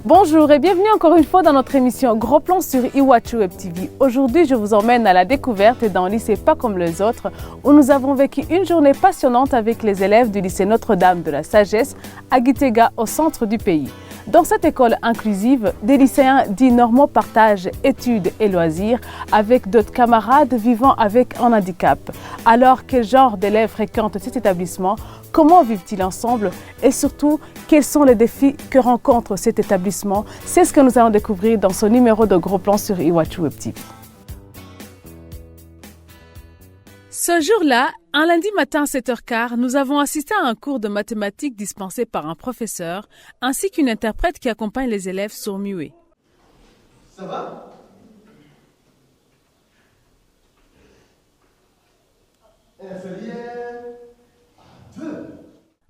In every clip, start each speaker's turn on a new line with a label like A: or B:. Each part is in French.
A: Bonjour et bienvenue encore une fois dans notre émission Gros Plan sur Iwachu Web TV. Aujourd'hui, je vous emmène à la découverte d'un lycée pas comme les autres où nous avons vécu une journée passionnante avec les élèves du lycée Notre-Dame de la Sagesse à Gitega au centre du pays. Dans cette école inclusive, des lycéens dits normaux partagent études et loisirs avec d'autres camarades vivant avec un handicap. Alors, quel genre d'élèves fréquentent cet établissement? Comment vivent-ils ensemble? Et surtout, quels sont les défis que rencontre cet établissement? C'est ce que nous allons découvrir dans ce numéro de Gros Plan sur Iwachu Web TV. Ce jour-là, un lundi matin à 7h15, nous avons assisté à un cours de mathématiques dispensé par un professeur ainsi qu'une interprète qui accompagne les élèves sourds-muets.
B: Ça va?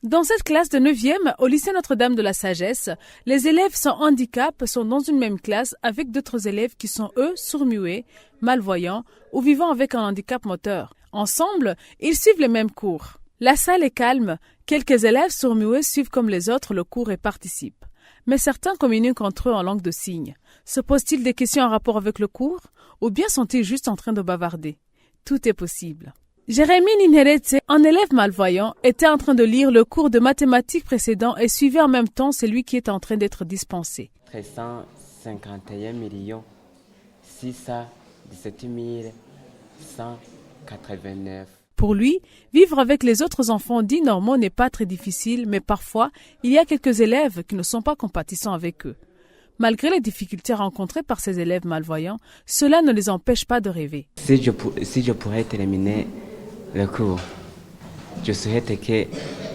A: Dans cette classe de 9e, au lycée Notre-Dame de la Sagesse, les élèves sans handicap sont dans une même classe avec d'autres élèves qui sont, eux, sourds-muets, malvoyants ou vivant avec un handicap moteur. Ensemble, ils suivent les mêmes cours. La salle est calme, quelques élèves sourds-muets suivent comme les autres le cours et participent. Mais certains communiquent entre eux en langue de signes. Se posent-ils des questions en rapport avec le cours ou bien sont-ils juste en train de bavarder? Tout est possible. Jérémy Ninheretse, un élève malvoyant, était en train de lire le cours de mathématiques précédent et suivait en même temps celui qui est en train d'être dispensé.
C: 351 617 189.
A: Pour lui, vivre avec les autres enfants dits normaux n'est pas très difficile, mais parfois, il y a quelques élèves qui ne sont pas compatissants avec eux. Malgré les difficultés rencontrées par ces élèves malvoyants, cela ne les empêche pas de rêver.
C: Si je pourrais terminer le cours, je souhaite que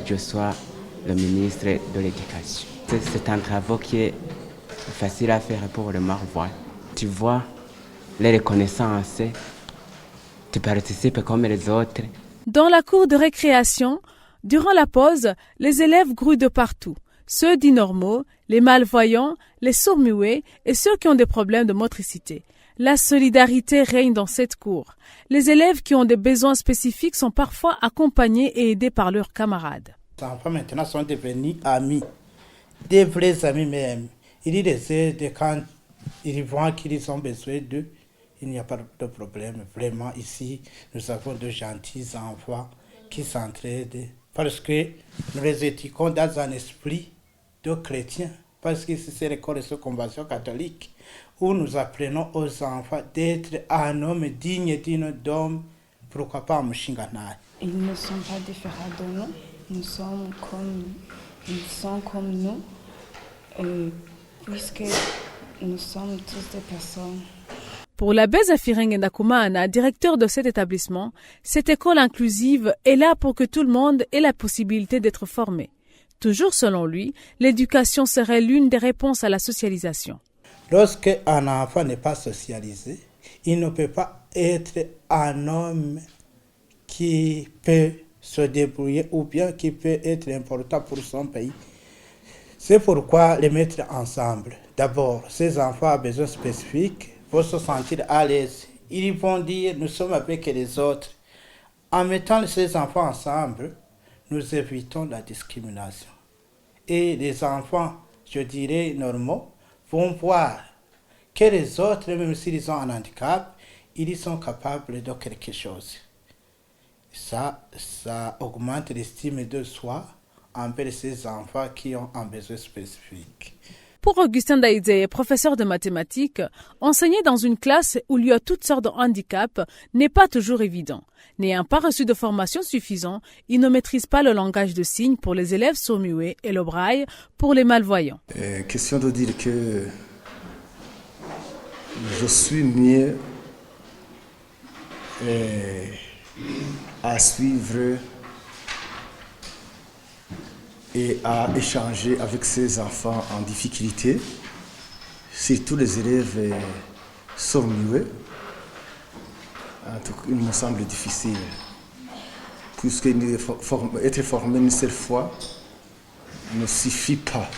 C: je sois le ministre de l'Éducation. C'est un travail qui est facile à faire pour le malvoyant. Tu vois les reconnaissances, tu participes comme les autres.
A: Dans la cour de récréation, durant la pause, les élèves grouillent de partout. Ceux dits normaux, les malvoyants, les sourds-muets et ceux qui ont des problèmes de motricité. La solidarité règne dans cette cour. Les élèves qui ont des besoins spécifiques sont parfois accompagnés et aidés par leurs camarades.
B: Les enfants maintenant sont devenus amis, des vrais amis même. Ils essaient de quand ils voient qu'ils ont besoin d'eux, il n'y a pas de problème. Vraiment ici, nous avons de gentils enfants qui s'entraident parce que nous les éduquons dans un esprit de chrétien. Parce que c'est l'école de convention catholique où nous apprenons aux enfants d'être un homme digne d'homme, pourquoi pas un Mushinganai.
D: Ils ne sont pas différents de nous, ils sont comme nous, puisque nous sommes tous des personnes.
A: Pour l'abbé Zafireng Ndakumana, directeur de cet établissement, cette école inclusive est là pour que tout le monde ait la possibilité d'être formé. Toujours selon lui, l'éducation serait l'une des réponses à la socialisation.
B: Lorsqu'un enfant n'est pas socialisé, il ne peut pas être un homme qui peut se débrouiller ou bien qui peut être important pour son pays. C'est pourquoi les mettre ensemble. D'abord, ces enfants ont besoin spécifiques pour se sentir à l'aise. Ils vont dire nous sommes avec les autres. En mettant ces enfants ensemble, nous évitons la discrimination. Et les enfants, je dirais normaux, vont voir que les autres, même s'ils ont un handicap, ils sont capables de quelque chose. Ça augmente l'estime de soi envers ces enfants qui ont un besoin spécifique.
A: Pour Augustin Daïdze, professeur de mathématiques, enseigner dans une classe où il y a toutes sortes de handicaps n'est pas toujours évident. N'ayant pas reçu de formation suffisante, il ne maîtrise pas le langage de signes pour les élèves sourds-muets et le braille pour les malvoyants.
E: Question de dire que je suis mieux à suivre et à échanger avec ces enfants en difficulté, surtout les élèves sourds-muets. En tout cas, il me semble difficile, puisque être formé une seule fois ne suffit pas.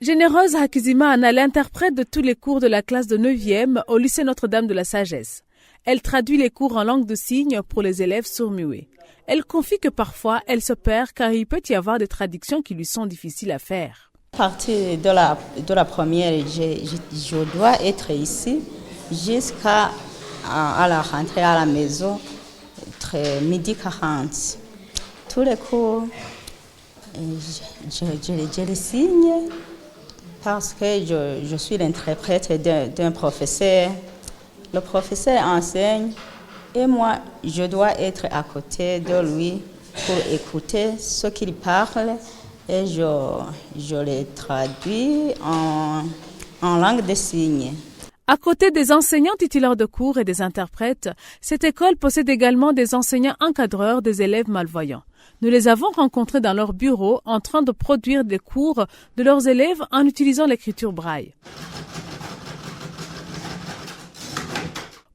A: Généreuse Hakizimana, l'interprète de tous les cours de la classe de 9e au lycée Notre-Dame de la Sagesse. Elle traduit les cours en langue de signes pour les élèves sourds-muets. Elle confie que parfois, elle se perd car il peut y avoir des traductions qui lui sont difficiles à faire.
F: À partir de la première, je dois être ici jusqu'à la rentrée à la maison, midi 40. Tous les cours, je les signe parce que je suis l'interprète d'un professeur. Le professeur enseigne et moi, je dois être à côté de lui pour écouter ce qu'il parle et je les traduis en langue des signes.
A: À côté des enseignants titulaires de cours et des interprètes, cette école possède également des enseignants encadreurs des élèves malvoyants. Nous les avons rencontrés dans leur bureau en train de produire des cours de leurs élèves en utilisant l'écriture braille.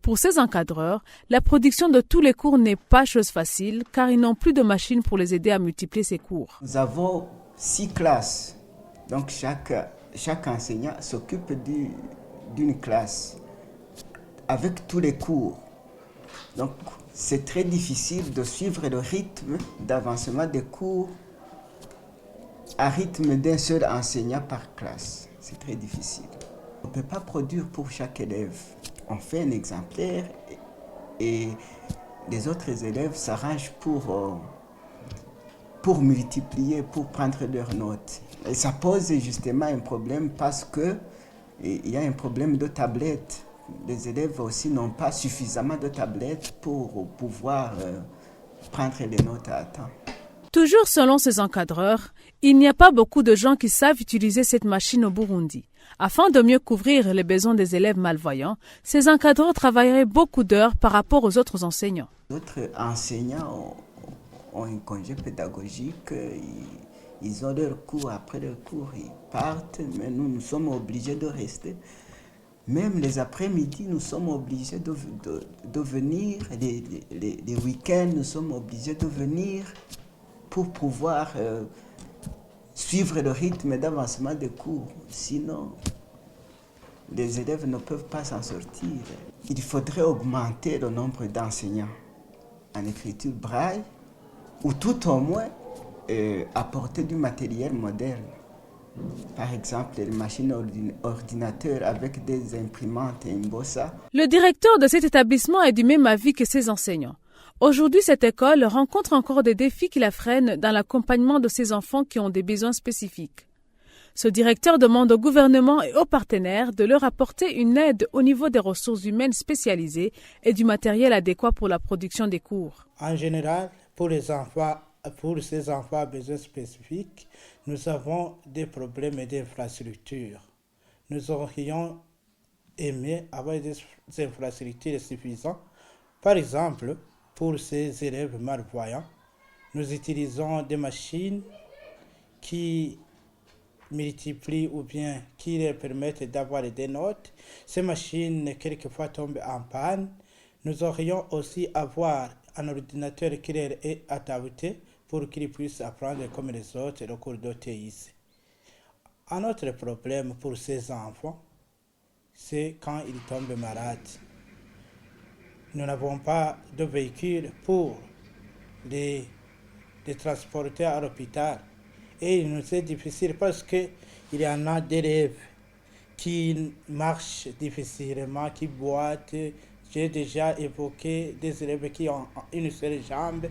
A: Pour ces encadreurs, la production de tous les cours n'est pas chose facile car ils n'ont plus de machines pour les aider à multiplier ces cours.
G: Nous avons 6 classes, donc chaque enseignant s'occupe d'une classe avec tous les cours. Donc c'est très difficile de suivre le rythme d'avancement des cours à rythme d'un seul enseignant par classe. C'est très difficile. On ne peut pas produire pour chaque élève. On fait un exemplaire et les autres élèves s'arrangent pour multiplier, pour prendre leurs notes. Et ça pose justement un problème parce qu'il y a un problème de tablettes. Les élèves aussi n'ont pas suffisamment de tablettes pour pouvoir prendre les notes à temps.
A: Toujours selon ces encadreurs, il n'y a pas beaucoup de gens qui savent utiliser cette machine au Burundi. Afin de mieux couvrir les besoins des élèves malvoyants, ces encadreurs travailleraient beaucoup d'heures par rapport aux autres enseignants.
G: D'autres enseignants ont un congé pédagogique, ils ont leur cours, après leur cours, ils partent, mais nous sommes obligés de rester. Même les après-midi, nous sommes obligés de venir, les week-ends, nous sommes obligés de venir pour pouvoir suivre le rythme d'avancement des cours. Sinon, les élèves ne peuvent pas s'en sortir. Il faudrait augmenter le nombre d'enseignants en écriture braille ou tout au moins apporter du matériel moderne. Par exemple, les machines ordinateurs avec des imprimantes et Mbossa.
A: Le directeur de cet établissement est du même avis que ses enseignants. Aujourd'hui, cette école rencontre encore des défis qui la freinent dans l'accompagnement de ces enfants qui ont des besoins spécifiques. Ce directeur demande au gouvernement et aux partenaires de leur apporter une aide au niveau des ressources humaines spécialisées et du matériel adéquat pour la production des cours.
B: En général, pour ces enfants à besoins spécifiques, nous avons des problèmes d'infrastructure. Nous aurions aimé avoir des infrastructures suffisantes. Par exemple, pour ces élèves malvoyants, nous utilisons des machines qui multiplient ou bien qui leur permettent d'avoir des notes. Ces machines, quelquefois, tombent en panne. Nous aurions aussi avoir un ordinateur qui leur est adapté pour qu'ils puissent apprendre comme les autres le cours d'OTIC. Un autre problème pour ces enfants, c'est quand ils tombent malades. Nous n'avons pas de véhicule pour les transporter à l'hôpital. Et il nous est difficile parce qu'il y en a d'élèves qui marchent difficilement, qui boitent. J'ai déjà évoqué des élèves qui ont une seule jambe.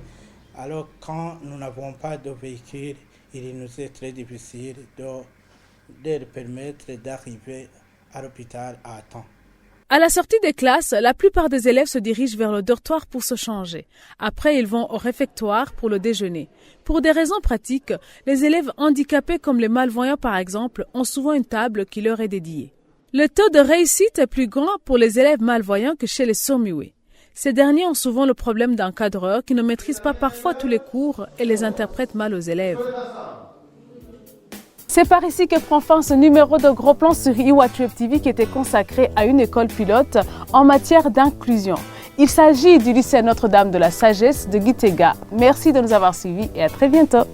B: Alors quand nous n'avons pas de véhicule, il nous est très difficile de leur permettre d'arriver à l'hôpital à temps.
A: À la sortie des classes, la plupart des élèves se dirigent vers le dortoir pour se changer. Après, ils vont au réfectoire pour le déjeuner. Pour des raisons pratiques, les élèves handicapés comme les malvoyants par exemple ont souvent une table qui leur est dédiée. Le taux de réussite est plus grand pour les élèves malvoyants que chez les sourds-muets. Ces derniers ont souvent le problème d'encadreurs qui ne maîtrisent pas parfois tous les cours et les interprètent mal aux élèves. C'est par ici que prend fin ce numéro de Gros Plan sur Iwatweb TV qui était consacré à une école pilote en matière d'inclusion. Il s'agit du lycée Notre-Dame de la Sagesse de Gitega. Merci de nous avoir suivis et à très bientôt.